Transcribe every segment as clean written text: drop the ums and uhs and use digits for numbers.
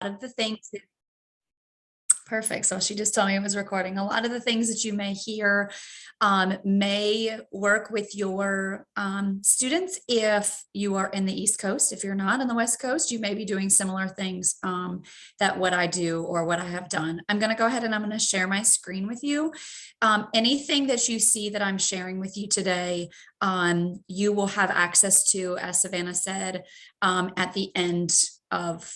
of the things that Perfect. So she just told me it was recording. A lot of the things that you may hear may work with your students if you are in the East Coast. If you're not on the West Coast, you may be doing similar things that what I do or what I have done. I'm going to go ahead and I'm going to share my screen with you. Anything that you see that I'm sharing with you today, you will have access to, as Savannah said, at the end of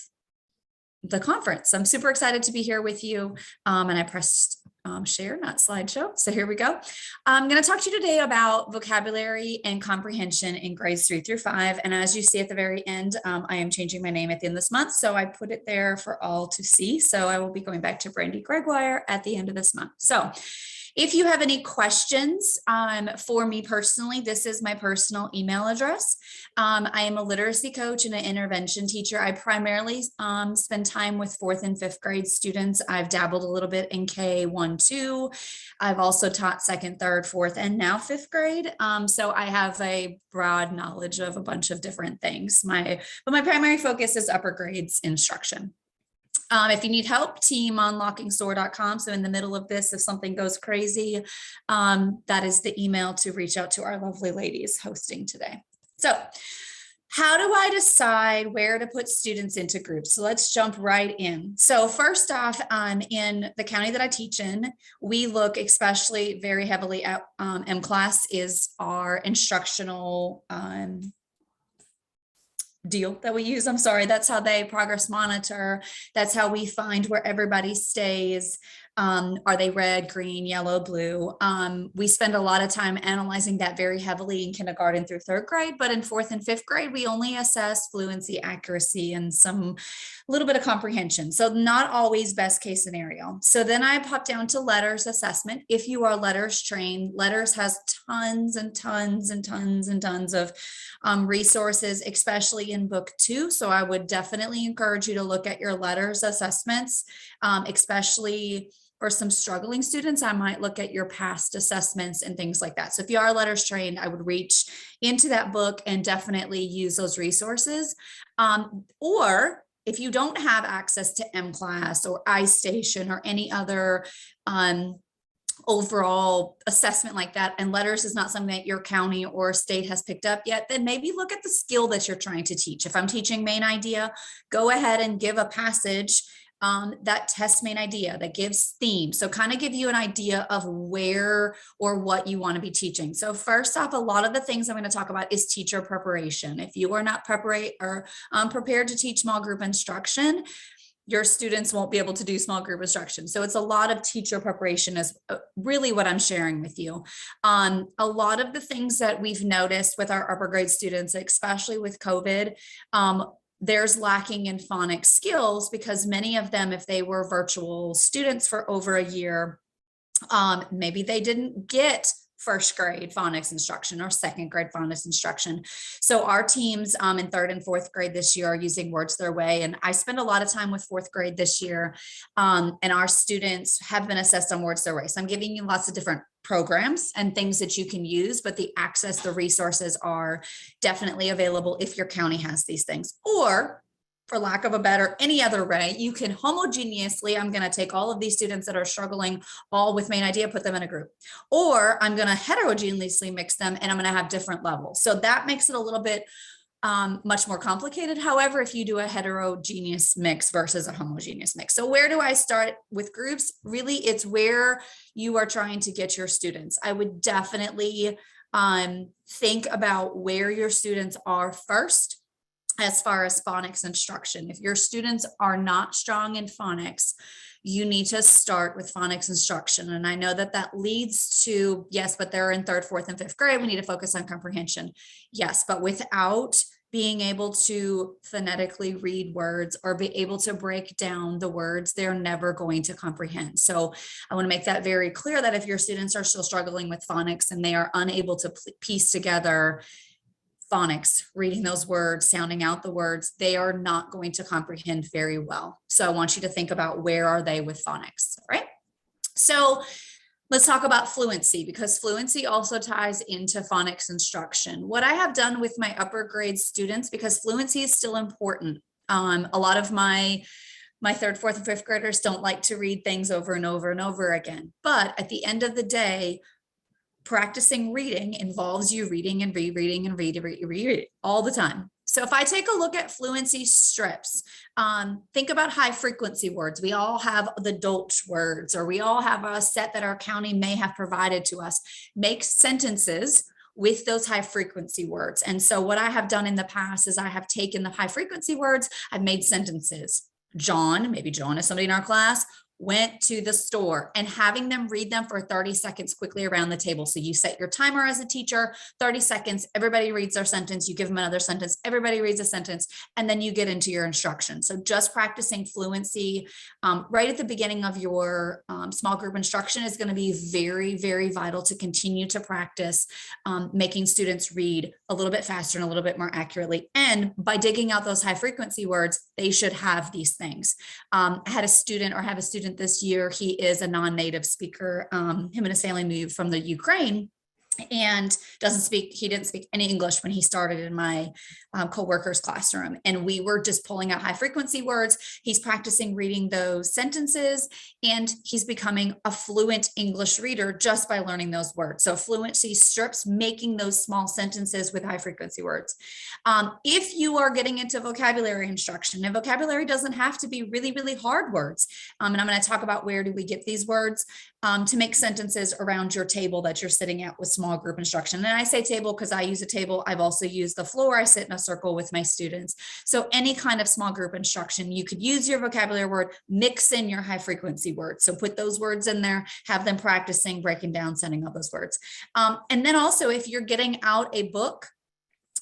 the conference. I'm super excited to be here with you. And I pressed share, not slideshow. So here we go. I'm going to talk to you today about vocabulary and comprehension in grades 3 through 5. And as you see at the very end, I am changing my name at the end of this month. So I put it there for all to see. So I will be going back to Brandy Gregoire at the end of this month. So if you have any questions for me personally, this is my personal email address. I am a literacy coach and an intervention teacher. I primarily spend time with 4th and 5th grade students. I've dabbled a little bit in K1, 2. I've also taught 2nd, 3rd, 4th, and now 5th grade. So I have a broad knowledge of a bunch of different things. But my primary focus is upper grades instruction. If you need help, team.unlockingsoar.com. So in the middle of this, if something goes crazy, that is the email to reach out to our lovely ladies hosting today. So how do I decide where to put students into groups? So let's jump right in. So first off, in the county that I teach in, we look especially very heavily at M-Class is our instructional deal that we use. I'm sorry, that's how they progress monitor. That's how we find where everybody stays. Are they red, green, yellow, blue? We spend a lot of time analyzing that very heavily in kindergarten through 3rd grade, but in 4th and 5th grade, we only assess fluency, accuracy, and some little bit of comprehension. So not always best case scenario. So then I pop down to letters assessment. If you are letters trained, letters has tons and tons and tons and tons of resources, especially in book 2. So I would definitely encourage you to look at your letters assessments, especially for some struggling students. I might look at your past assessments and things like that. So if you are letters trained, I would reach into that book and definitely use those resources. Or if you don't have access to M-Class or iStation or any other overall assessment like that, and letters is not something that your county or state has picked up yet, then maybe look at the skill that you're trying to teach. If I'm teaching main idea, go ahead and give a passage that tests main idea, that gives theme. So kind of give you an idea of where or what you want to be teaching. So first off, a lot of the things I'm going to talk about is teacher preparation. If you are not prepared to teach small group instruction, your students won't be able to do small group instruction. So it's a lot of teacher preparation is really what I'm sharing with you. A lot of the things that we've noticed with our upper grade students, especially with COVID, there's lacking in phonics skills because many of them, if they were virtual students for over a year, maybe they didn't get 1st grade phonics instruction or 2nd grade phonics instruction. So our teams in 3rd and 4th grade this year are using Words Their Way. And I spend a lot of time with 4th grade this year. And our students have been assessed on Words Their Way. So I'm giving you lots of different programs and things that you can use, but the access, the resources are definitely available if your county has these things. Or for lack of a better, any other way, you can homogeneously, I'm going to take all of these students that are struggling all with main idea, put them in a group, or I'm going to heterogeneously mix them and I'm going to have different levels. So that makes it a little bit much more complicated. However, if you do a heterogeneous mix versus a homogeneous mix. So where do I start with groups? Really, it's where you are trying to get your students. I would definitely think about where your students are first. As far as phonics instruction, if your students are not strong in phonics, you need to start with phonics instruction. And I know that that leads to, yes, but they're in 3rd, 4th, and 5th grade. We need to focus on comprehension. Yes, but without being able to phonetically read words or be able to break down the words, they're never going to comprehend. So I want to make that very clear that if your students are still struggling with phonics and they are unable to piece together phonics, reading those words, sounding out the words, they are not going to comprehend very well. So I want you to think about where are they with phonics, all right? So let's talk about fluency because fluency also ties into phonics instruction. What I have done with my upper grade students, because fluency is still important. A lot of my My third, fourth, and fifth graders don't like to read things over and over and over again. But at the end of the day, practicing reading involves you reading and rereading and reading all the time. So if I take a look at fluency strips, think about high frequency words. We all have the Dolch words, or we all have a set that our county may have provided to us. Make sentences with those high frequency words. And so what I have done in the past is I have taken the high frequency words, I've made sentences. John, maybe John is somebody in our class, went to the store, and having them read them for 30 seconds quickly around the table. So you set your timer as a teacher, 30 seconds, everybody reads their sentence, you give them another sentence, everybody reads a sentence, and then you get into your instruction. So just practicing fluency right at the beginning of your small group instruction is going to be very, very vital to continue to practice making students read a little bit faster and a little bit more accurately. And by digging out those high frequency words, they should have these things. I had a student this year. He is a non-native speaker. Him and his family moved from the Ukraine and he didn't speak any English when he started in my co-worker's classroom. And we were just pulling out high frequency words. He's practicing reading those sentences, and he's becoming a fluent English reader just by learning those words. So fluency strips, making those small sentences with high frequency words. If you are getting into vocabulary instruction, and vocabulary doesn't have to be really, really hard words. And I'm going to talk about where do we get these words to make sentences around your table that you're sitting at with small group instruction. And I say table because I use a table. I've also used the floor. I sit in a circle with my students. So any kind of small group instruction, you could use your vocabulary word, mix in your high frequency words. So put those words in there, have them practicing, breaking down, setting up those words. And then also, if you're getting out a book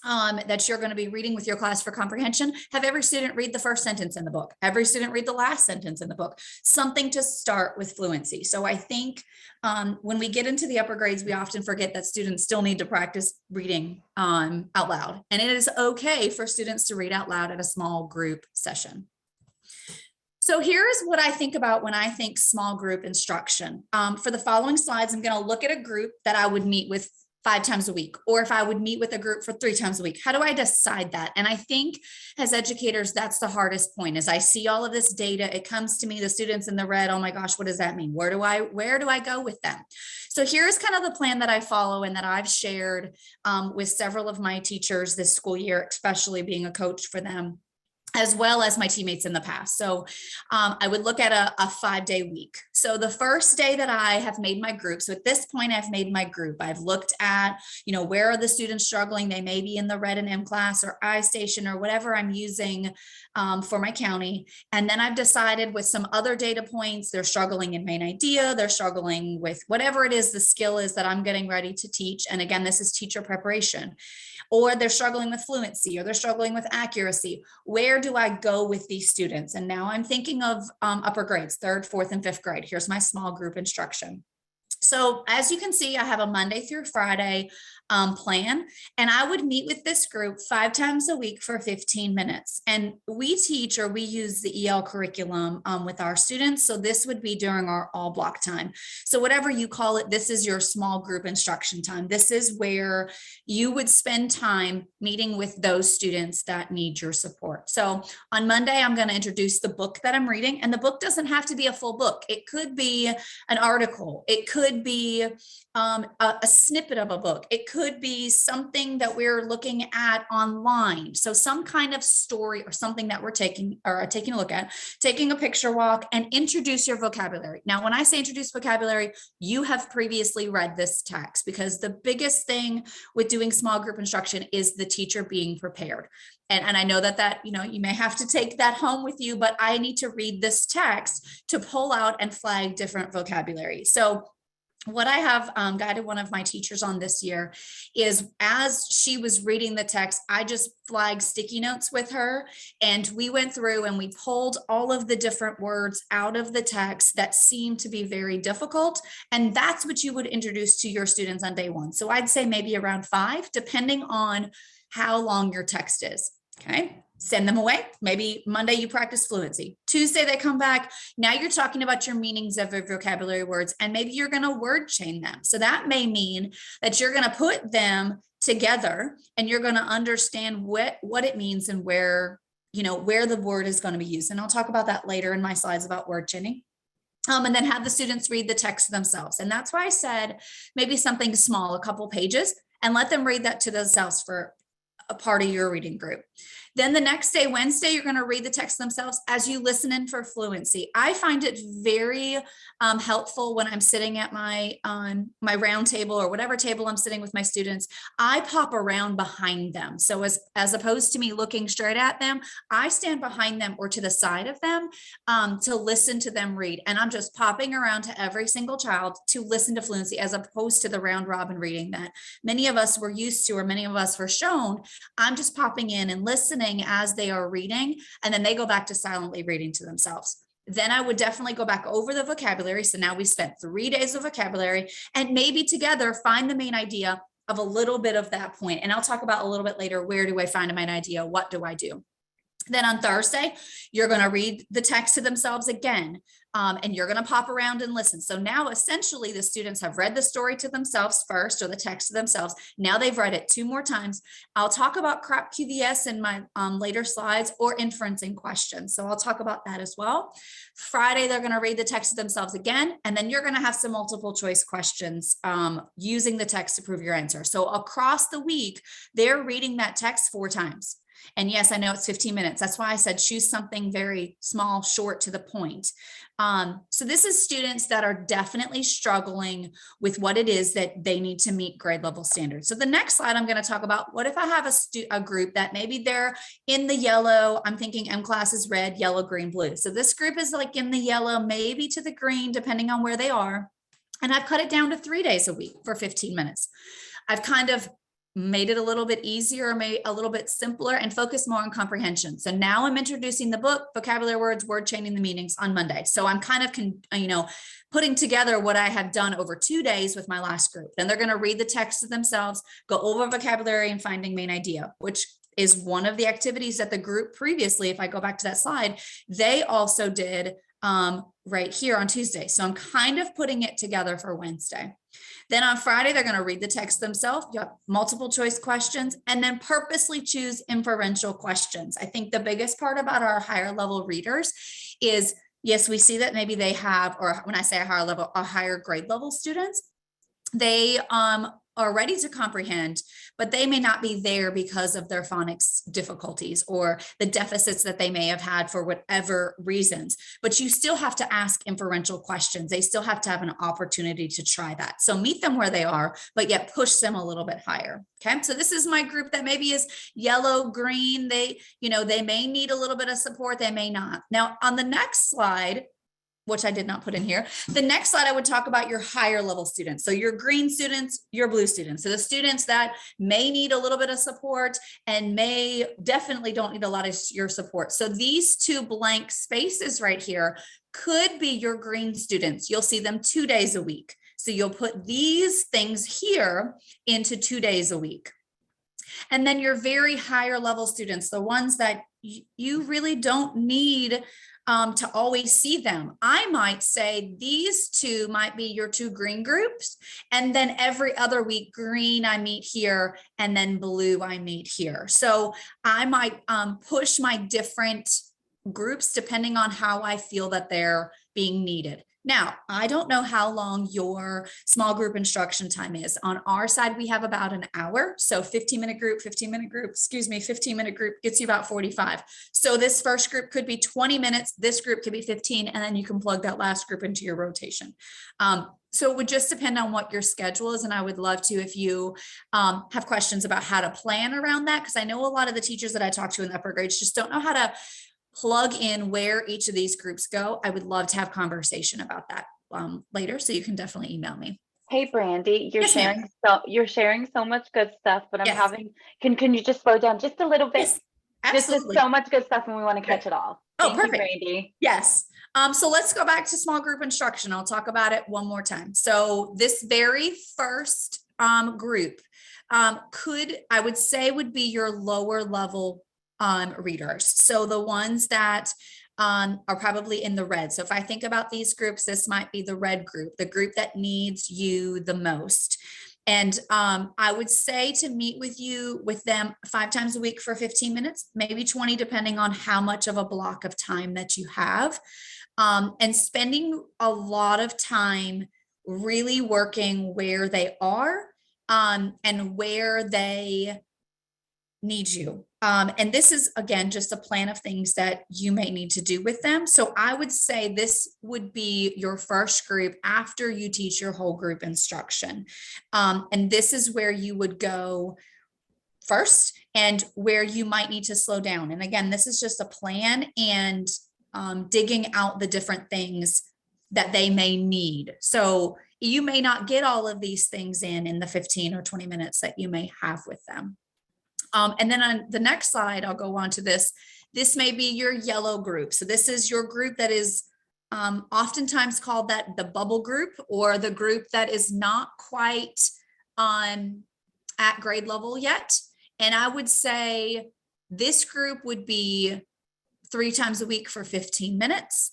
that you're going to be reading with your class for comprehension, have every student read the first sentence in the book, every student read the last sentence in the book, something to start with fluency. So I think when we get into the upper grades, we often forget that students still need to practice reading out loud. And it is okay for students to read out loud at a small group session. So here's what I think about when I think small group instruction. For the following slides, I'm going to look at a group that I would meet with 5 times a week, or if I would meet with a group for 3 times a week. How do I decide that? And I think as educators, that's the hardest point. As I see all of this data, it comes to me, the students in the red, oh my gosh, what does that mean? Where do I go with them? So here's kind of the plan that I follow and that I've shared with several of my teachers this school year, especially being a coach for them, as well as my teammates in the past. So I would look at a 5-day week. So the first day that I have made my group, so at this point I've made my group, I've looked at, where are the students struggling? They may be in the red and M class or I station or whatever I'm using for my county. And then I've decided with some other data points, they're struggling in main idea, they're struggling with whatever it is the skill is that I'm getting ready to teach. And again, this is teacher preparation. Or they're struggling with fluency, or they're struggling with accuracy. Where do I go with these students? And now I'm thinking of upper grades, 3rd, 4th, and 5th grade. Here's my small group instruction. So as you can see, I have a Monday through Friday plan, and I would meet with this group 5 times a week for 15 minutes. And we teach, or we use the EL curriculum with our students. So this would be during our all block time. So whatever you call it, this is your small group instruction time. This is where you would spend time meeting with those students that need your support. So on Monday, I'm going to introduce the book that I'm reading, and the book doesn't have to be a full book. It could be an article. It could be a snippet of a book. It could be something that we're looking at online. So some kind of story or something that we're taking a look at, taking a picture walk, and introduce your vocabulary. Now, when I say introduce vocabulary, you have previously read this text, because the biggest thing with doing small group instruction is the teacher being prepared. And I know that you may have to take that home with you, but I need to read this text to pull out and flag different vocabulary. So what I have guided one of my teachers on this year is, as she was reading the text, I just flagged sticky notes with her, and we went through and we pulled all of the different words out of the text that seemed to be very difficult. And that's what you would introduce to your students on day 1. So I'd say maybe around 5, depending on how long your text is. Okay. Send them away. Maybe Monday you practice fluency. Tuesday they come back. Now you're talking about your meanings of your vocabulary words, and maybe you're going to word chain them. So that may mean that you're going to put them together and you're going to understand what it means and where where the word is going to be used. And I'll talk about that later in my slides about word chaining. And then have the students read the text themselves. And that's why I said maybe something small, a couple pages, and let them read that to themselves for a part of your reading group. Then the next day, Wednesday, you're going to read the text themselves as you listen in for fluency. I find it very helpful when I'm sitting at my round table or whatever table I'm sitting with my students. I pop around behind them. So as opposed to me looking straight at them, I stand behind them or to the side of them to listen to them read. And I'm just popping around to every single child to listen to fluency, as opposed to the round robin reading that many of us were used to, or many of us were shown. I'm just popping in and listening as they are reading, and then they go back to silently reading to themselves. Then I would definitely go back over the vocabulary. So now we spent 3 days of vocabulary, and maybe together find the main idea of a little bit of that point. And I'll talk about a little bit later, where do I find a main idea? What do I do? Then on Thursday, you're going to read the text to themselves again, and you're going to pop around and listen. So now essentially the students have read the story to themselves first, or the text to themselves. Now they've read it 2 more times. I'll talk about CRAP QVS in my later slides, or inferencing questions. So I'll talk about that as well. Friday, they're going to read the text to themselves again, and then you're going to have some multiple choice questions using the text to prove your answer. So across the week, they're reading that text 4 times. And yes, I know it's 15 minutes. That's why I said choose something very small, short, to the point. So this is students that are definitely struggling with what it is that they need to meet grade level standards. So the next slide, I'm going to talk about, what if I have a group that maybe they're in the yellow. I'm thinking M class is red, yellow, green, blue. So this group is like in the yellow, maybe to the green, depending on where they are. And I've cut it down to 3 days a week for 15 minutes. I've kind of made it a little bit easier, made a little bit simpler, and focus more on comprehension. So now I'm introducing the book, vocabulary words, word chaining the meanings on Monday. So I'm kind of, putting together what I have done over 2 days with my last group. Then they're going to read the text to themselves, go over vocabulary and finding main idea, which is one of the activities that the group previously, if I go back to that slide, they also did right here on Tuesday. So I'm kind of putting it together for Wednesday. Then on Friday, they're going to read the text themselves, multiple choice questions, and then purposely choose inferential questions. I think the biggest part about our higher level readers is, yes, we see that maybe they have, or when I say a higher level, a higher grade level students, they are ready to comprehend, but they may not be there because of their phonics difficulties or the deficits that they may have had for whatever reasons. But you still have to ask inferential questions. They still have to have an opportunity to try that. So meet them where they are, but yet push them a little bit higher. Okay. So this is my group that maybe is yellow, green. They may need a little bit of support. They may not. Now on the next slide, which I did not put in here. The next slide, I would talk about your higher level students. So your green students, your blue students. So the students that may need a little bit of support and may definitely don't need a lot of your support. So these 2 blank spaces right here could be your green students. You'll see them 2 days a week. So you'll put these things here into 2 days a week. And then your very higher level students, the ones that you really don't need to always see them. I might say these 2 might be your 2 green groups. And then every other week, green I meet here, and then blue I meet here. So I might push my different groups depending on how I feel that they're being needed. Now, I don't know how long your small group instruction time is. On our side, we have about an hour. So 15-minute group, 15-minute group, 15-minute group gets you about 45. So this first group could be 20 minutes. This group could be 15, and then you can plug that last group into your rotation. So it would just depend on what your schedule is. And I would love to, if you have questions about how to plan around that, because I know a lot of the teachers that I talk to in the upper grades just don't know how to plug in where each of these groups go. I would love to have conversation about that later. So you can definitely email me. Hey, Brandy, you're Yes, sharing so much good stuff, but I'm Yes. having, can you just slow down just a little bit? Yes, absolutely. Just so much good stuff and we want to catch it all. Oh, Thank you, perfect. Brandy. Yes. So let's go back to small group instruction. I'll talk about it one more time. So this very first group I would say would be your lower level readers. So the ones that are probably in the red. So if I think about these groups, this might be the red group, the group that needs you the most. And I would say to meet with them 5 times a week for 15 minutes, maybe 20, depending on how much of a block of time that you have. And spending a lot of time really working where they are and where they need you. And this is, again, just a plan of things that you may need to do with them. So I would say this would be your first group after you teach your whole group instruction. And this is where you would go first and where you might need to slow down. And again, this is just a plan and digging out the different things that they may need. So you may not get all of these things in the 15 or 20 minutes that you may have with them. And then on the next slide, I'll go on to this. This may be your yellow group. So this is your group that is oftentimes called the bubble group, or the group that is not quite at grade level yet. And I would say this group would be 3 times a week for 15 minutes.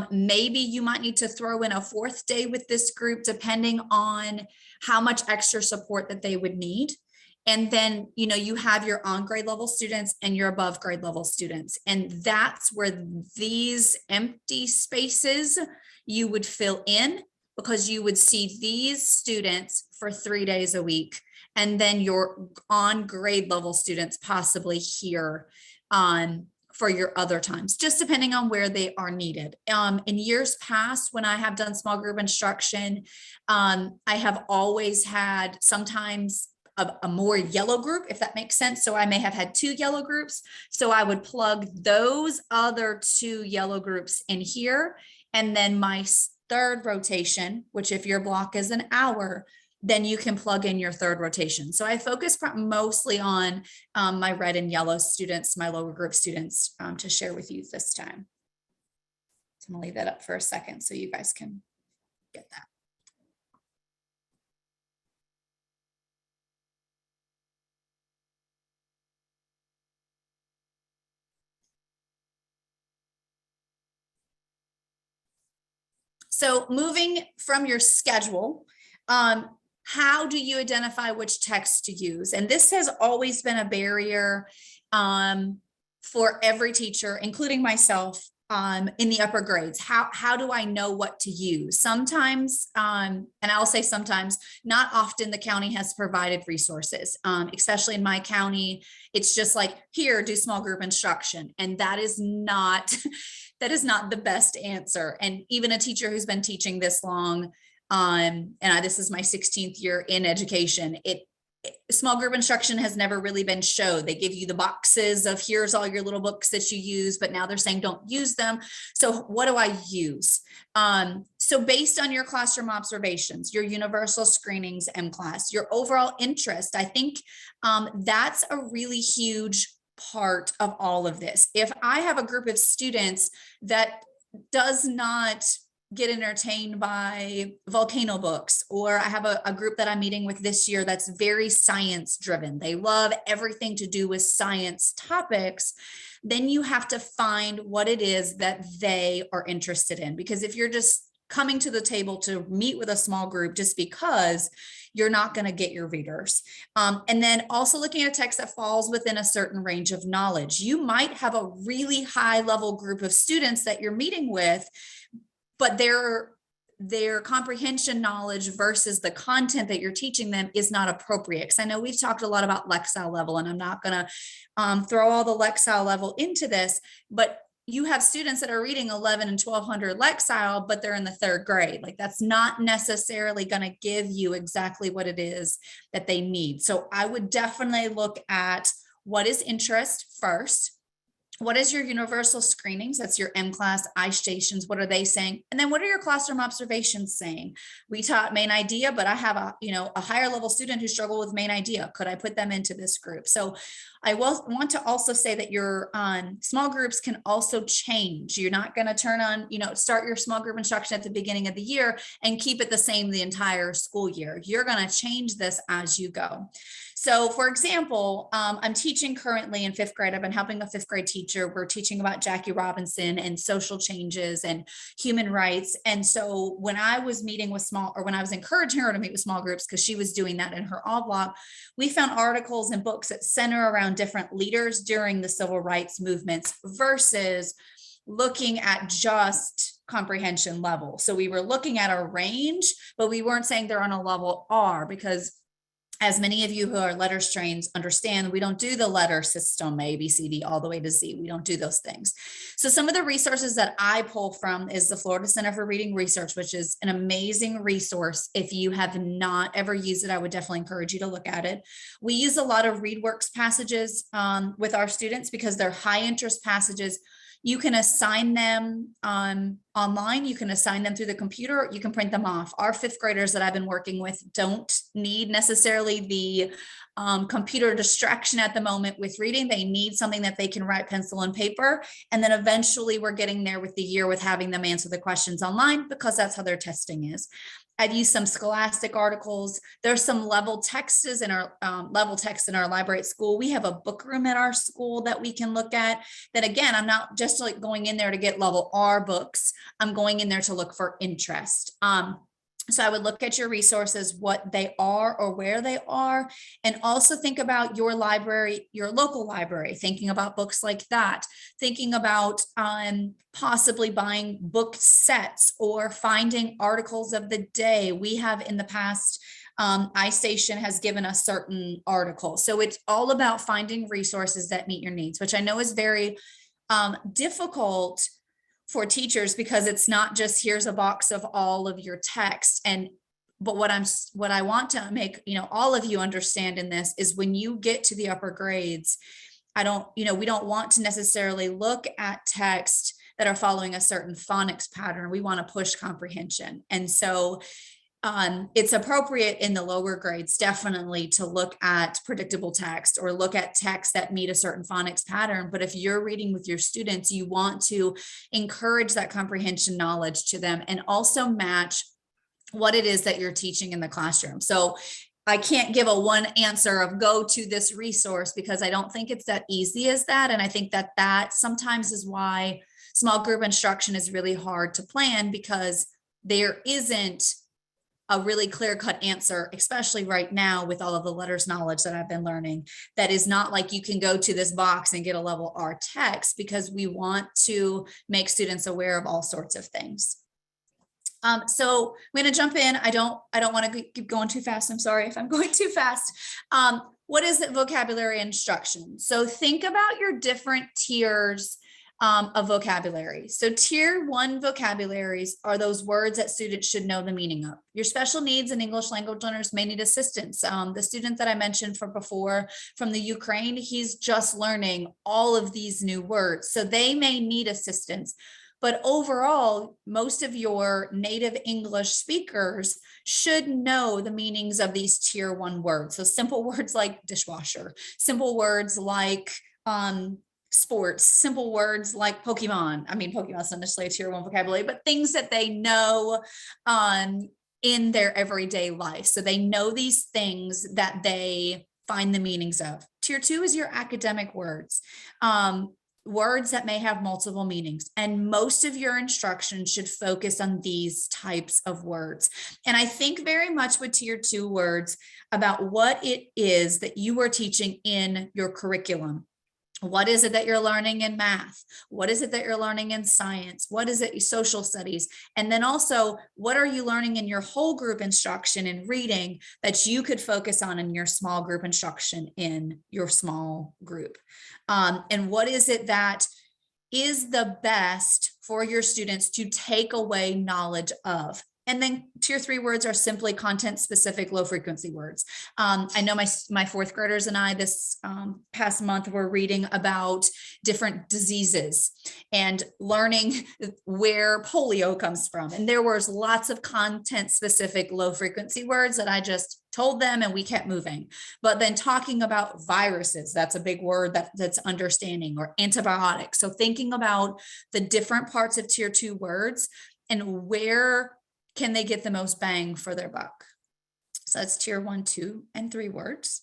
Maybe you might need to throw in a 4th day with this group, depending on how much extra support that they would need. And then, you have your on grade level students and your above grade level students. And that's where these empty spaces you would fill in, because you would see these students for 3 days a week. And then your on grade level students possibly here for your other times, just depending on where they are needed. In years past, when I have done small group instruction, I have always had sometimes a more yellow group, if that makes sense. So I may have had 2 yellow groups. So I would plug those other 2 yellow groups in here. And then my 3rd rotation, which if your block is an hour, then you can plug in your 3rd rotation. So I focus mostly on my red and yellow students, my lower group students, to share with you this time. So I'm gonna leave that up for a second so you guys can get that. So moving from your schedule, how do you identify which text to use? And this has always been a barrier for every teacher, including myself, in the upper grades. How do I know what to use? Sometimes, and I'll say sometimes, not often, the county has provided resources, especially in my county. It's just like, here, do small group instruction. And that is not the best answer. And even a teacher who's been teaching this long, this is my 16th year in education, small group instruction has never really been showed. They give you the boxes of here's all your little books that you use, but now they're saying don't use them. So what do I use? So based on your classroom observations, your universal screenings, M-class, your overall interest, I think that's a really huge part of all of this. If I have a group of students that does not get entertained by volcano books, or I have a group that I'm meeting with this year that's very science driven, they love everything to do with science topics, then you have to find what it is that they are interested in. Because if you're just coming to the table to meet with a small group just because, you're not going to get your readers. And then also looking at text that falls within a certain range of knowledge. You might have a really high level group of students that you're meeting with, but their comprehension knowledge versus the content that you're teaching them is not appropriate. Because I know we've talked a lot about Lexile level, and I'm not going to throw all the Lexile level into this, but you have students that are reading 11 and 1200 Lexile, but they're in the 3rd grade. Like, that's not necessarily going to give you exactly what it is that they need. So I would definitely look at what is interest first. What is your universal screenings? That's your M-class, I-stations. What are they saying? And then what are your classroom observations saying? We taught main idea, but I have a higher level student who struggled with main idea. Could I put them into this group? So I will want to also say that your small groups can also change. You're not going to turn on, start your small group instruction at the beginning of the year and keep it the same the entire school year. You're going to change this as you go. So for example, I'm teaching currently in 5th grade. I've been helping a 5th grade teacher teacher. We're teaching about Jackie Robinson and social changes and human rights. And so when I was meeting with when I was encouraging her to meet with small groups, because she was doing that in her all block, we found articles and books that center around different leaders during the civil rights movements versus looking at just comprehension level. So we were looking at a range, but we weren't saying they're on a level R, because as many of you who are letters trained understand, we don't do the letter system A, B, C, D, all the way to Z. We don't do those things. So some of the resources that I pull from is the Florida Center for Reading Research, which is an amazing resource. If you have not ever used it, I would definitely encourage you to look at it. We use a lot of ReadWorks passages with our students because they're high interest passages. You can assign them online. You can assign them through the computer. You can print them off. Our fifth graders that I've been working with don't need necessarily the computer distraction at the moment with reading. They need something that they can write pencil and paper. And then eventually we're getting there with the year with having them answer the questions online, because that's how their testing is. I've used some Scholastic articles. There's some level texts in our library at school. We have a book room at our school that we can look at. That again, I'm not just like going in there to get level R books. I'm going in there to look for interest. So I would look at your resources, what they are or where they are, and also think about your library, your local library, thinking about books like that, thinking about possibly buying book sets or finding articles of the day. We have in the past, iStation has given us certain articles. So it's all about finding resources that meet your needs, which I know is very difficult for teachers, because it's not just here's a box of all of your text. But what I want to make, all of you understand in this is when you get to the upper grades, we don't want to necessarily look at text that are following a certain phonics pattern. We want to push comprehension. And so it's appropriate in the lower grades, definitely, to look at predictable text or look at text that meet a certain phonics pattern. But if you're reading with your students, you want to encourage that comprehension knowledge to them and also match what it is that you're teaching in the classroom. So I can't give a one answer of go to this resource, because I don't think it's that easy as that. And I think that sometimes is why small group instruction is really hard to plan, because there isn't a really clear-cut answer, especially right now with all of the letters knowledge that I've been learning. That is not like you can go to this box and get a level R text, because we want to make students aware of all sorts of things. So I'm going to jump in. I don't want to keep going too fast. I'm sorry if I'm going too fast. What is it? Vocabulary instruction. So think about your different tiers of vocabulary. So tier 1 vocabularies are those words that students should know the meaning of. Your special needs and English language learners may need assistance. The student that I mentioned before from the Ukraine, he's just learning all of these new words. So they may need assistance. But overall, most of your native English speakers should know the meanings of these tier 1 words. So simple words like dishwasher, simple words like sports, simple words like Pokemon. I mean, Pokemon's not necessarily a tier 1 vocabulary, but things that they know in their everyday life. So they know these things that they find the meanings of. Tier 2 is your academic words. Words that may have multiple meanings, and most of your instruction should focus on these types of words. And I think very much with tier 2 words about what it is that you are teaching in your curriculum. What is it that you're learning in math? What is it that you're learning in science? What is it, social studies? And then also, what are you learning in your whole group instruction in reading that you could focus on in your small group instruction in your small group? And what is it that is the best for your students to take away knowledge of? And then tier 3 words are simply content specific, low frequency words. I know my fourth graders and I this past month were reading about different diseases and learning where polio comes from. And there was lots of content specific, low frequency words that I just told them and we kept moving. But then talking about viruses, that's a big word that's understanding, or antibiotics. So thinking about the different parts of tier 2 words and where can they get the most bang for their buck? So that's tier 1, 2, and 3 words.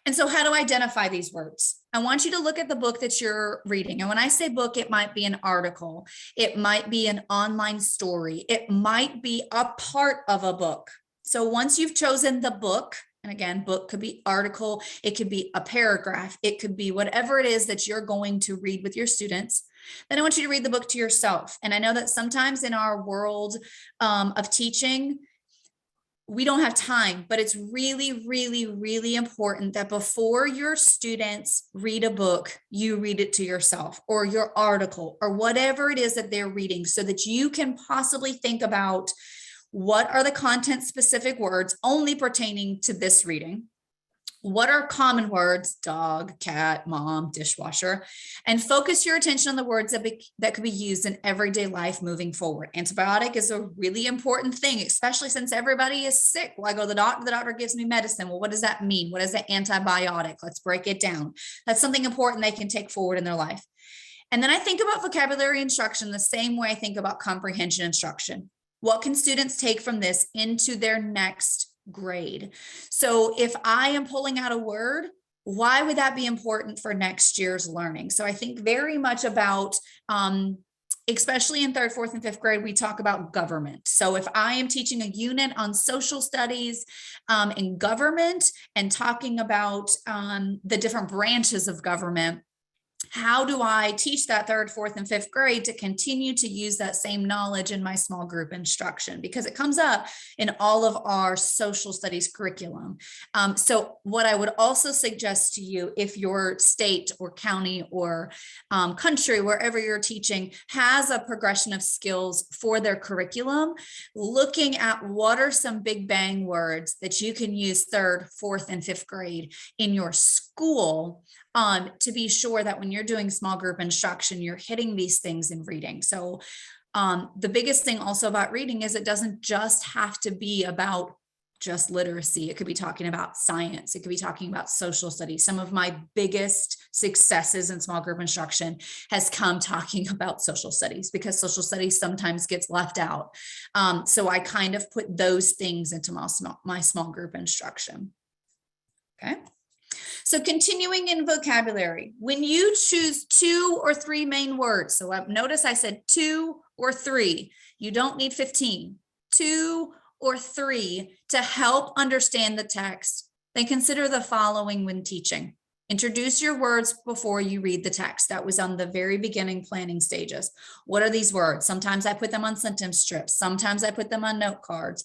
And so how to identify these words? I want you to look at the book that you're reading. And when I say book, it might be an article. It might be an online story. It might be a part of a book. So once you've chosen the book, and again, book could be article, it could be a paragraph, it could be whatever it is that you're going to read with your students, then I want you to read the book to yourself. And I know that sometimes in our world of teaching, we don't have time, but it's really, really, really important that before your students read a book, you read it to yourself or your article or whatever it is that they're reading, so that you can possibly think about what are the content specific words only pertaining to this reading. What are common words? Dog, cat, mom, dishwasher, and focus your attention on the words that could be used in everyday life moving forward. Antibiotic is a really important thing, especially since everybody is sick. Well, I go to the doctor gives me medicine. Well, what does that mean? What is an antibiotic? Let's break it down. That's something important they can take forward in their life. And then I think about vocabulary instruction the same way I think about comprehension instruction. What can students take from this into their next grade? So if I am pulling out a word, why would that be important for next year's learning? So I think very much about, especially in 3rd, 4th, and 5th grade, we talk about government. So if I am teaching a unit on social studies and government and talking about the different branches of government, how do I teach that 3rd, 4th, and 5th grade to continue to use that same knowledge in my small group instruction? Because it comes up in all of our social studies curriculum. So what I would also suggest to you, if your state or county or country, wherever you're teaching, has a progression of skills for their curriculum, looking at what are some big bang words that you can use 3rd, 4th, and 5th grade in your school, to be sure that when you're doing small group instruction, you're hitting these things in reading. So the biggest thing also about reading is it doesn't just have to be about just literacy. It could be talking about science. It could be talking about social studies. Some of my biggest successes in small group instruction has come talking about social studies, because social studies sometimes gets left out. So I kind of put those things into my small group instruction. Okay. So continuing in vocabulary, when you choose 2 or 3 main words, so notice I said 2 or 3, you don't need 15, 2 or 3 to help understand the text, then consider the following when teaching. Introduce your words before you read the text. That was on the very beginning planning stages. What are these words? Sometimes I put them on sentence strips. Sometimes I put them on note cards.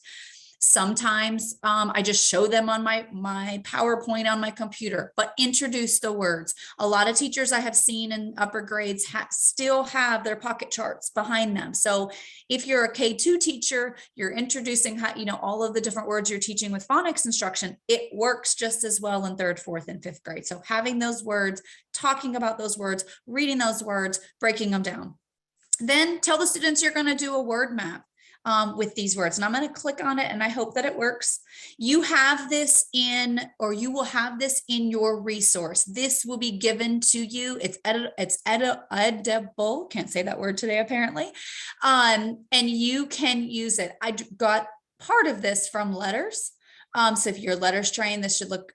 Sometimes I just show them on my PowerPoint on my computer, but introduce the words. A lot of teachers I have seen in upper grades still have their pocket charts behind them. So if you're a K2 teacher, you're introducing all of the different words you're teaching with phonics instruction, it works just as well in 3rd, 4th, and 5th grade. So having those words, talking about those words, reading those words, breaking them down. Then tell the students you're going to do a word map with these words. And I'm going to click on it and I hope that it works. You have this you will have this in your resource. This will be given to you. It's editable. Can't say that word today, apparently. And you can use it. I got part of this from letters. So if you're letters trained, this should look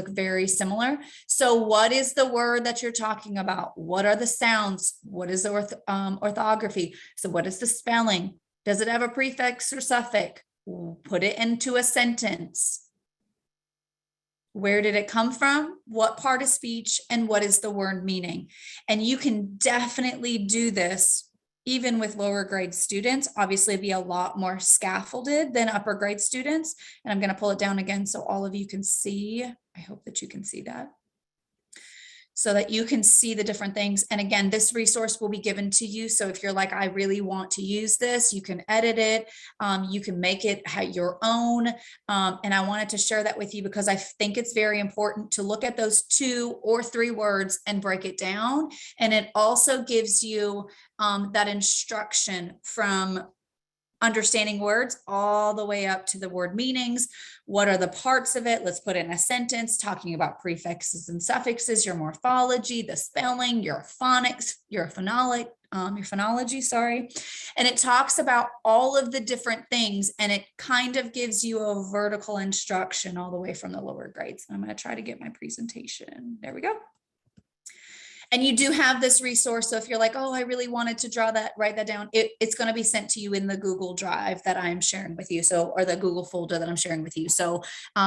very similar. So what is the word that you're talking about? What are the sounds? What is the orthography? So what is the spelling? Does it have a prefix or suffix? Put it into a sentence. Where did it come from? What part of speech? And what is the word meaning? And you can definitely do this even with lower grade students. Obviously, it'd be a lot more scaffolded than upper grade students. And I'm going to pull it down again so all of you can see. I hope that you can see that, so that you can see the different things. And again, this resource will be given to you. So if you're like, I really want to use this, you can edit it. You can make it your own. And I wanted to share that with you because I think it's very important to look at those 2 or 3 words and break it down. And it also gives you that instruction from understanding words all the way up to the word meanings. What are the parts of it? Let's put it in a sentence talking about prefixes and suffixes, your morphology, the spelling, your phonics, your phonology, sorry. And it talks about all of the different things, and it kind of gives you a vertical instruction all the way from the lower grades. I'm going to try to get my presentation. There we go. And you do have this resource. So if you're like, oh, I really wanted to draw that, write that down, it's going to be sent to you in the Google Drive that I'm sharing with you. So, or the Google folder that I'm sharing with you. So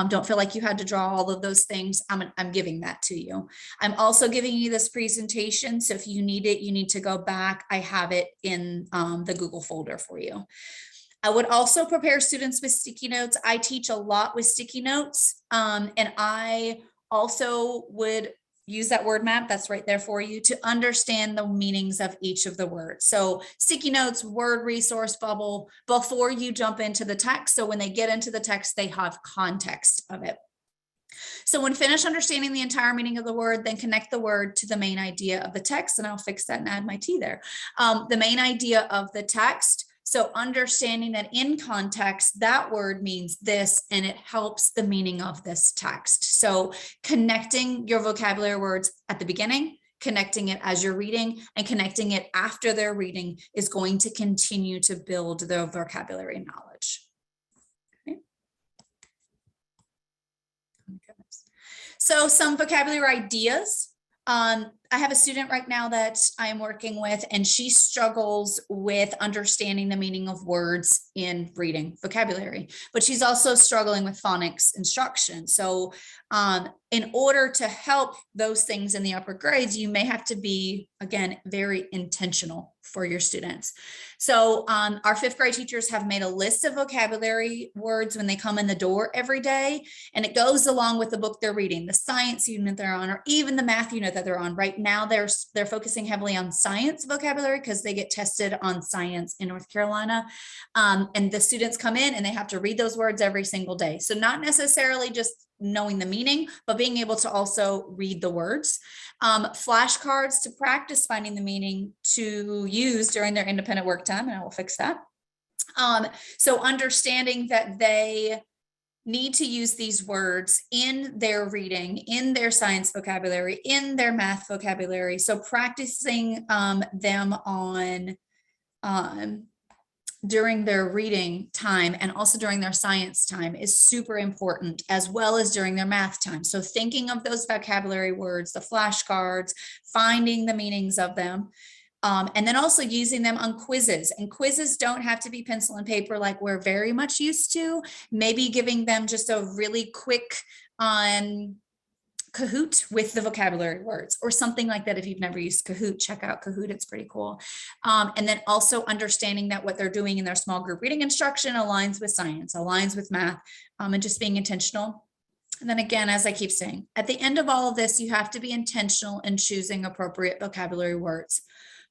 don't feel like you had to draw all of those things. I'm giving that to you. I'm also giving you this presentation. So if you need it, you need to go back. I have it in the Google folder for you. I would also prepare students with sticky notes. I teach a lot with sticky notes. And I also would use that word map that's right there for you to understand the meanings of each of the words. So sticky notes, word resource bubble before you jump into the text. So when they get into the text, they have context of it. So when finished understanding the entire meaning of the word, then connect the word to the main idea of the text. And I'll fix that and add my T there. The main idea of the text. So understanding that in context, that word means this, and it helps the meaning of this text. So connecting your vocabulary words at the beginning, connecting it as you're reading, and connecting it after they're reading is going to continue to build their vocabulary knowledge. Okay. So some vocabulary ideas. I have a student right now that I am working with, and she struggles with understanding the meaning of words in reading vocabulary, but she's also struggling with phonics instruction. So in order to help those things in the upper grades, you may have to be, again, very intentional for your students. So our 5th grade teachers have made a list of vocabulary words when they come in the door every day, and it goes along with the book they're reading, the science unit they're on, or even the math unit that they're on. Right now, they're focusing heavily on science vocabulary because they get tested on science in North Carolina. And the students come in and they have to read those words every single day. So not necessarily just knowing the meaning, but being able to also read the words. Flashcards to practice finding the meaning to use during their independent work time, and I will fix that. So understanding that they need to use these words in their reading, in their science vocabulary, in their math vocabulary. So practicing them on during their reading time and also during their science time is super important, as well as during their math time. So thinking of those vocabulary words, the flashcards, finding the meanings of them, and then also using them on quizzes. And quizzes don't have to be pencil and paper like we're very much used to. Maybe giving them just a really quick Kahoot with the vocabulary words or something like that. If you've never used Kahoot, check out Kahoot. It's pretty cool. And then also understanding that what they're doing in their small group reading instruction aligns with science, aligns with math, and just being intentional. And then again, as I keep saying, at the end of all of this, you have to be intentional in choosing appropriate vocabulary words.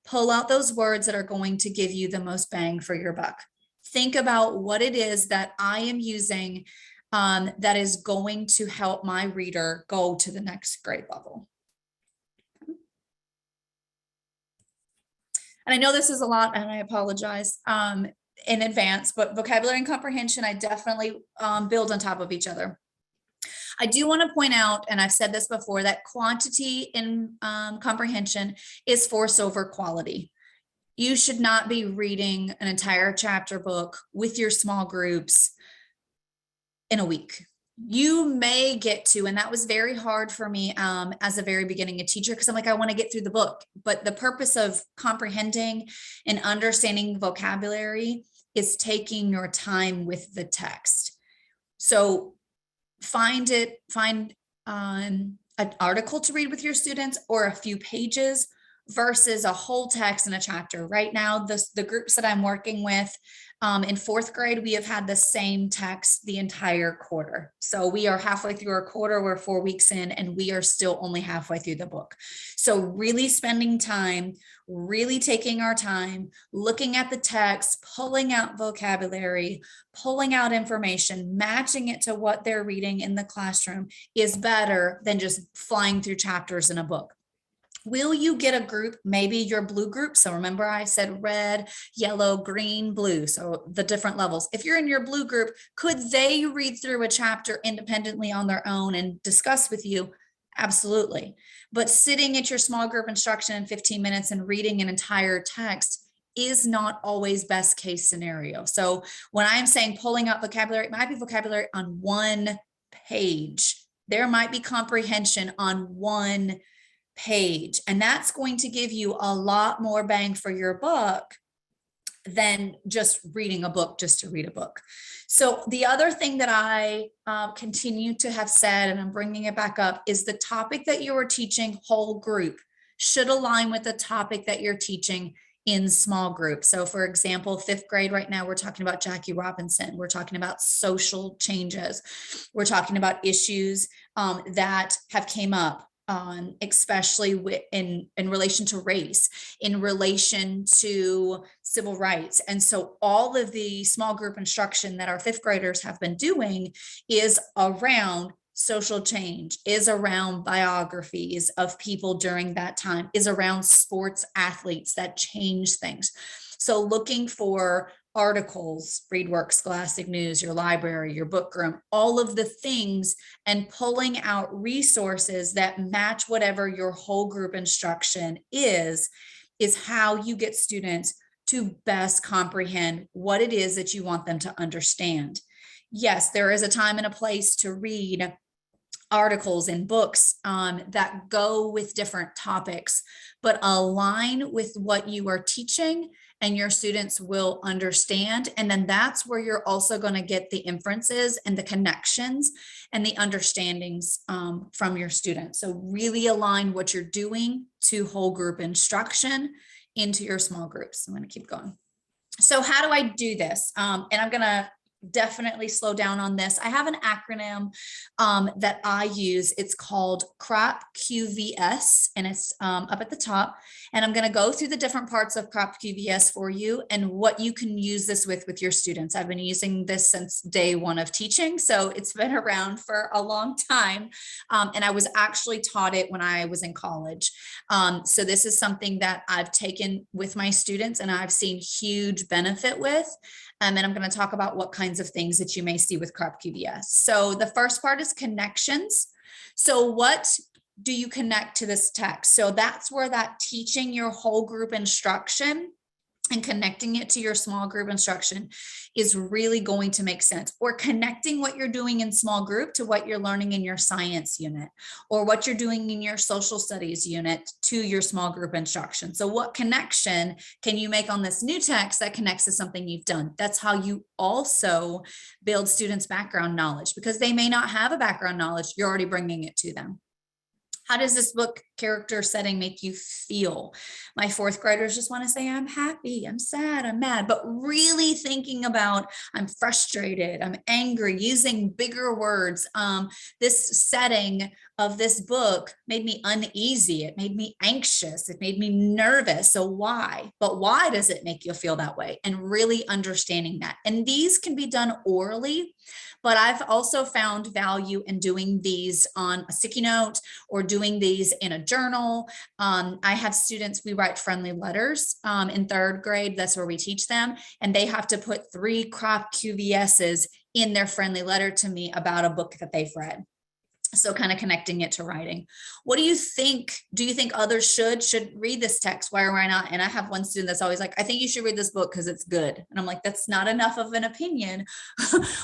Pull out those words that are going to give you the most bang for your buck. Think about what it is that I am using that is going to help my reader go to the next grade level. And I know this is a lot, and I apologize in advance, but vocabulary and comprehension, I definitely build on top of each other. I do want to point out, and I've said this before, that quantity in comprehension is force over quality. You should not be reading an entire chapter book with your small groups in a week. You may get to, and that was very hard for me as a very beginning teacher, because I'm like, I want to get through the book. But the purpose of comprehending and understanding vocabulary is taking your time with the text. So find an article to read with your students or a few pages versus a whole text in a chapter. Right now, the groups that I'm working with in 4th grade, we have had the same text the entire quarter. So we are halfway through our quarter, we're 4 weeks in, and we are still only halfway through the book. So really spending time, really taking our time, looking at the text, pulling out vocabulary, pulling out information, matching it to what they're reading in the classroom is better than just flying through chapters in a book. Will you get a group, maybe your blue group? So remember I said red, yellow, green, blue. So the different levels. If you're in your blue group, could they read through a chapter independently on their own and discuss with you? Absolutely. But sitting at your small group instruction in 15 minutes and reading an entire text is not always best case scenario. So when I'm saying pulling out vocabulary, it might be vocabulary on one page. There might be comprehension on one page. And that's going to give you a lot more bang for your buck than just reading a book just to read a book. So the other thing that I continue to have said, and I'm bringing it back up, is the topic that you are teaching whole group should align with the topic that you're teaching in small group. So for example, 5th grade right now, we're talking about Jackie Robinson. We're talking about social changes. We're talking about issues that have came up, especially in relation to race, in relation to civil rights. And so all of the small group instruction that our 5th graders have been doing is around social change, is around biographies of people during that time, is around sports athletes that change things. So looking for articles, ReadWorks, Scholastic News, your library, your book room, all of the things, and pulling out resources that match whatever your whole group instruction is how you get students to best comprehend what it is that you want them to understand. Yes, there is a time and a place to read articles and books that go with different topics, but align with what you are teaching and your students will understand. And then that's where you're also going to get the inferences and the connections and the understandings from your students. So really align what you're doing to whole group instruction into your small groups. I'm going to keep going. So how do I do this? And I'm going to definitely slow down on this. I have an acronym that I use. It's called CROP QVS, and it's up at the top. And I'm going to go through the different parts of CROP QVS for you and what you can use this with your students. I've been using this since day one of teaching, so it's been around for a long time. And I was actually taught it when I was in college. So this is something that I've taken with my students and I've seen huge benefit with. And I'm going to talk about what kinds of things that you may see with CROP QVS. So the first part is connections. So what do you connect to this text? So that's where that teaching your whole group instruction and connecting it to your small group instruction is really going to make sense, or connecting what you're doing in small group to what you're learning in your science unit, or what you're doing in your social studies unit to your small group instruction. So what connection can you make on this new text that connects to something you've done? That's how you also build students' background knowledge, because they may not have a background knowledge. You're already bringing it to them. How does this book character setting make you feel? My 4th graders just want to say, I'm happy, I'm sad, I'm mad, but really thinking about, I'm frustrated, I'm angry, using bigger words. This setting of this book made me uneasy. It made me anxious. It made me nervous. So why? But why does it make you feel that way? And really understanding that. And these can be done orally, but I've also found value in doing these on a sticky note or doing these in a journal. I have students, we write friendly letters in 3rd grade. That's where we teach them. And they have to put 3 CROP QVSs in their friendly letter to me about a book that they've read. So kind of connecting it to writing. What do you think? Do you think others should read this text? Why or why not? And I have one student that's always like, I think you should read this book because it's good. And I'm like, that's not enough of an opinion.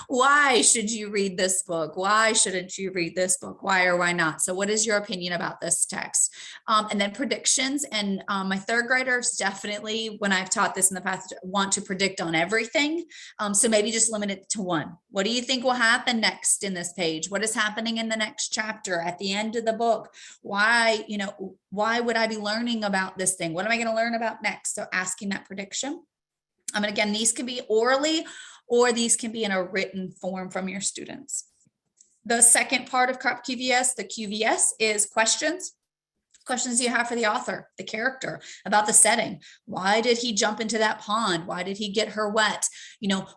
Why should you read this book? Why shouldn't you read this book? Why or why not? So what is your opinion about this text? And then predictions. And my 3rd graders definitely, when I've taught this in the past, want to predict on everything. So maybe just limit it to one. What do you think will happen next in this page? What is happening in the next chapter at the end of the book? Why would I be learning about this thing? What am I going to learn about next? So asking that prediction. And again, these can be orally or these can be in a written form from your students. The second part of CROP QVS, the QVS, is questions. Questions you have for the author, the character, about the setting. Why did he jump into that pond? Why did he get her wet?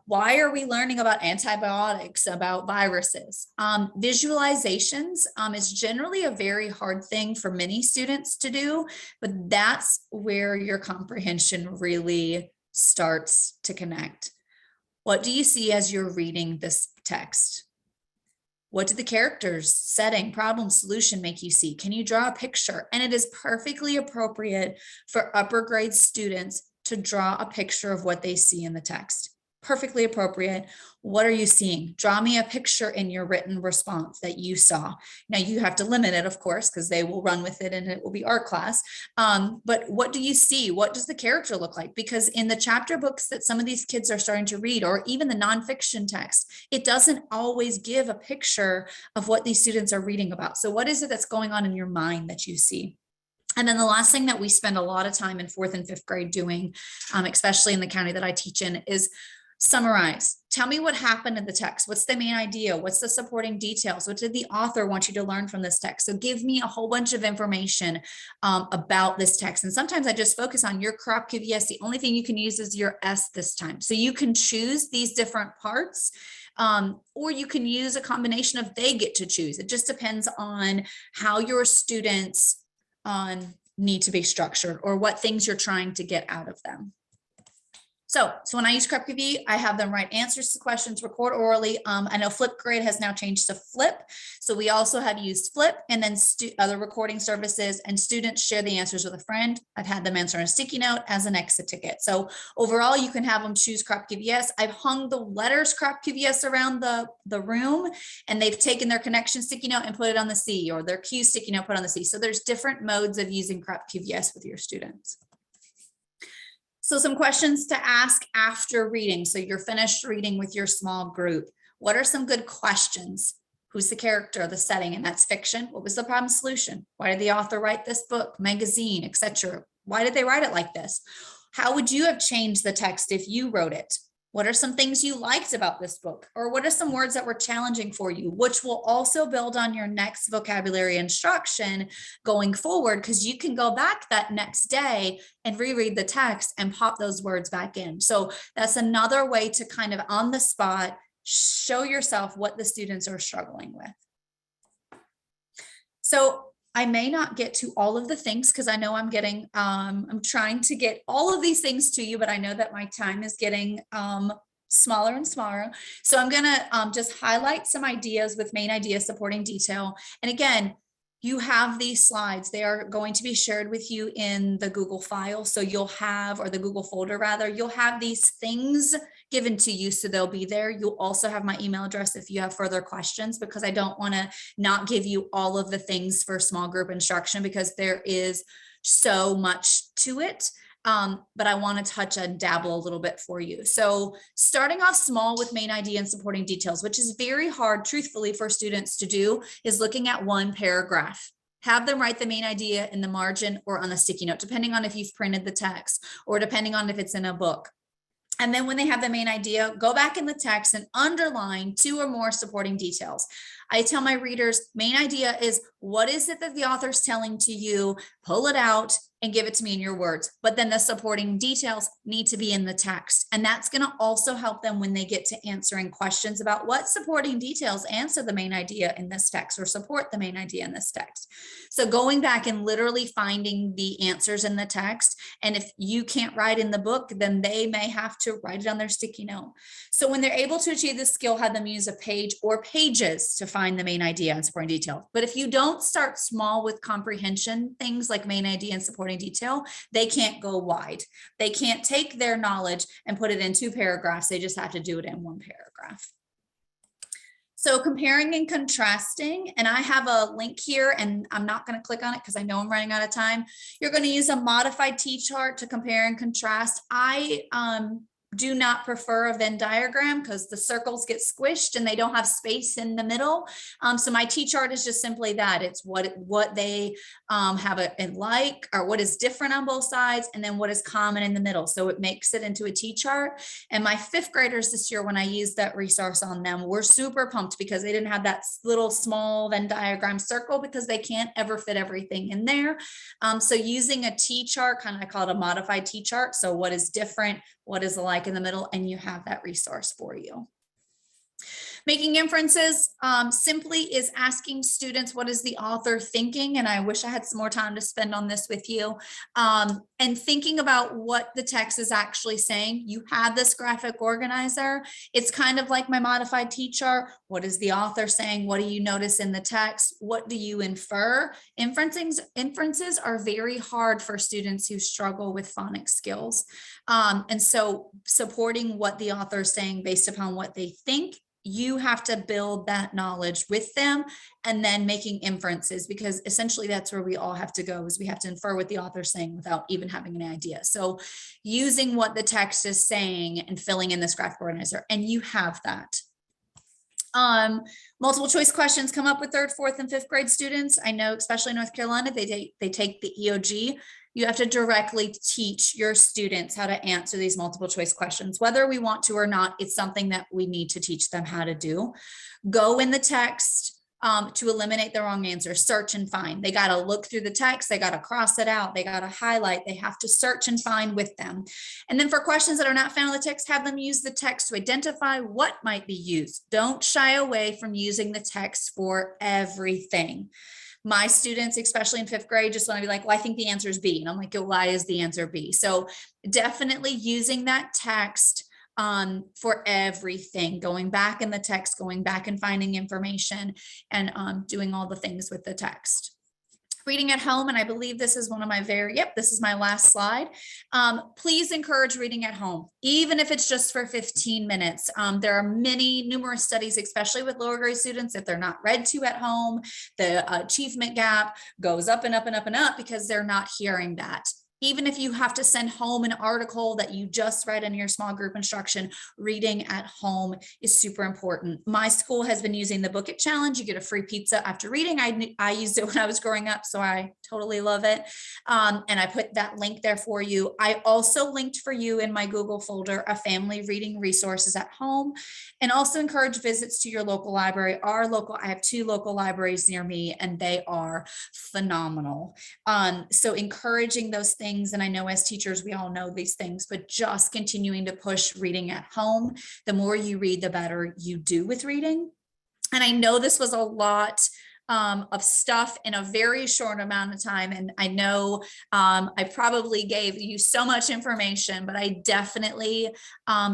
Why are we learning about antibiotics, about viruses? Visualizations is generally a very hard thing for many students to do, but that's where your comprehension really starts to connect. What do you see as you're reading this text? What do the characters, setting, problem, solution make you see? Can you draw a picture? And it is perfectly appropriate for upper grade students to draw a picture of what they see in the text. perfectly appropriate. What are you seeing? Draw me a picture in your written response that you saw. Now you have to limit it, of course, because they will run with it and it will be art class. But what do you see? What does the character look like? Because in the chapter books that some of these kids are starting to read, or even the nonfiction text, it doesn't always give a picture of what these students are reading about. So what is it that's going on in your mind that you see? And then the last thing that we spend a lot of time in 4th and 5th grade doing, especially in the county that I teach in, is summarize. Tell me what happened in the text. What's the main idea? What's the supporting details? What did the author want you to learn from this text? So give me a whole bunch of information about this text. And sometimes I just focus on your crop QVS. The only thing you can use is your S this time. So you can choose these different parts, or you can use a combination of they get to choose. It just depends on how your students need to be structured or what things you're trying to get out of them. So when I use CrepQV, I have them write answers to questions, record orally. I know Flip Grade has now changed to Flip. So we also have used Flip, and then other recording services, and students share the answers with a friend. I've had them answer on a sticky note as an exit ticket. So overall, you can have them choose CrepQVS. I've hung the letters CrepQVS around the room, and they've taken their connection sticky note and put it on the C, or their Q sticky note put on the C. So there's different modes of using CrepQVS with your students. So some questions to ask after reading. So you're finished reading with your small group. What are some good questions? Who's the character, the setting, and that's fiction? What was the problem solution? Why did the author write this book, magazine, etc.? Why did they write it like this? How would you have changed the text if you wrote it? What are some things you liked about this book? Or what are some words that were challenging for you, which will also build on your next vocabulary instruction going forward, because you can go back that next day and reread the text and pop those words back in. So that's another way to kind of on the spot show yourself what the students are struggling with. So I may not get to all of the things because I know I'm trying to get all of these things to you, but I know that my time is getting smaller and smaller. So I'm going to just highlight some ideas with main idea, supporting detail. And again, you have these slides. They are going to be shared with you in the Google file. So you'll have, or the Google folder rather, you'll have these things given to you. So they'll be there. You'll also have my email address if you have further questions, because I don't want to not give you all of the things for small group instruction because there is so much to it. But I want to touch and dabble a little bit for you. So starting off small with main idea and supporting details, which is very hard, truthfully, for students to do, is looking at one paragraph. Have them write the main idea in the margin or on a sticky note, depending on if you've printed the text or depending on if it's in a book. And then when they have the main idea, go back in the text and underline 2 or more supporting details. I tell my readers, main idea is what is it that the author's telling to you? Pull it out and give it to me in your words. But then the supporting details need to be in the text. And that's going to also help them when they get to answering questions about what supporting details answer the main idea in this text or support the main idea in this text. So going back and literally finding the answers in the text. And if you can't write in the book, then they may have to write it on their sticky note. So when they're able to achieve this skill, have them use a page or pages to find the main idea and supporting detail. But if you don't start small with comprehension, things like main idea and supporting detail, they can't go wide. They can't take their knowledge and put it in 2 paragraphs. They just have to do it in 1 paragraph. So comparing and contrasting, and I have a link here and I'm not going to click on it because I know I'm running out of time. You're going to use a modified T-chart to compare and contrast. I do not prefer a Venn diagram because the circles get squished and they don't have space in the middle. So my T-chart is just simply that. It's what they have in like, or what is different on both sides, and then what is common in the middle. So it makes it into a T-chart. And my 5th graders this year, when I used that resource on them, were super pumped because they didn't have that little small Venn diagram circle because they can't ever fit everything in there. So using a T-chart, kind of I call it a modified T-chart. So what is different, what is alike in the middle, and you have that resource for you. Making inferences simply is asking students, what is the author thinking? And I wish I had some more time to spend on this with you. And thinking about what the text is actually saying. You have this graphic organizer. It's kind of like my modified teacher. What is the author saying? What do you notice in the text? What do you infer? Inferences are very hard for students who struggle with phonics skills. And so supporting what the author is saying based upon what they think, you have to build that knowledge with them, and then making inferences, because essentially that's where we all have to go, is we have to infer what the author's saying without even having an idea. So using what the text is saying and filling in this graphic organizer, and you have that. Multiple choice questions come up with 3rd, 4th, and 5th grade students. I know, especially in North Carolina, they take the EOG. You have to directly teach your students how to answer these multiple choice questions. Whether we want to or not, it's something that we need to teach them how to do. Go in the text to eliminate the wrong answer. Search and find. They got to look through the text. They got to cross it out. They got to highlight. They have to search and find with them. And then for questions that are not found in the text, have them use the text to identify what might be used. Don't shy away from using the text for everything. My students, especially in 5th grade, just want to be like, well, I think the answer is B. And I'm like, why is the answer B? So definitely using that text for everything, going back in the text, going back and finding information, and doing all the things with the text. Reading at home, and I believe this is one of my this is my last slide. Please encourage reading at home, even if it's just for 15 minutes. There are numerous studies, especially with lower grade students, if they're not read to at home, the achievement gap goes up and up and up and up because they're not hearing that. Even if you have to send home an article that you just read in your small group instruction, reading at home is super important. My school has been using the Book It Challenge. You get a free pizza after reading. I used it when I was growing up, so I totally love it. And I put that link there for you. I also linked for you in my Google folder a family reading resources at home, and also encourage visits to your local library. I have 2 local libraries near me, and they are phenomenal. So encouraging those things. And I know as teachers, we all know these things, but just continuing to push reading at home. The more you read, the better you do with reading. And I know this was a lot of stuff in a very short amount of time. And I know I probably gave you so much information, but I definitely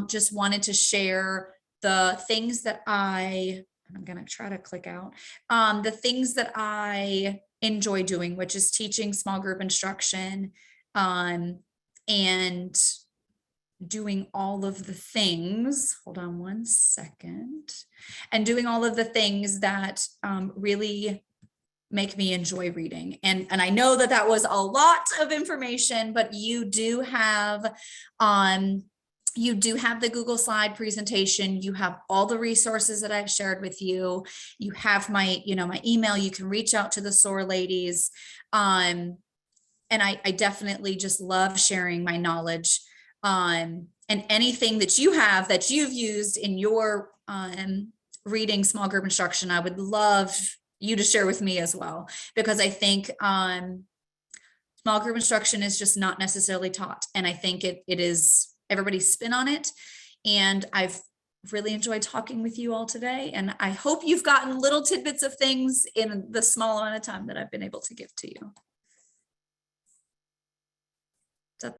just wanted to share the things that I'm going to try to click out, the things that I enjoy doing, which is teaching small group instruction, and doing all of the things, hold on one second, and doing all of the things that really make me enjoy reading. And I know that that was a lot of information, but you do have the Google slide presentation. You have all the resources that I've shared with you. You have my email. You can reach out to the SOAR ladies. And I definitely just love sharing my knowledge, and anything that you have that you've used in your reading small group instruction, I would love you to share with me as well, because I think small group instruction is just not necessarily taught. And I think it is everybody's spin on it. And I've really enjoyed talking with you all today. And I hope you've gotten little tidbits of things in the small amount of time that I've been able to give to you.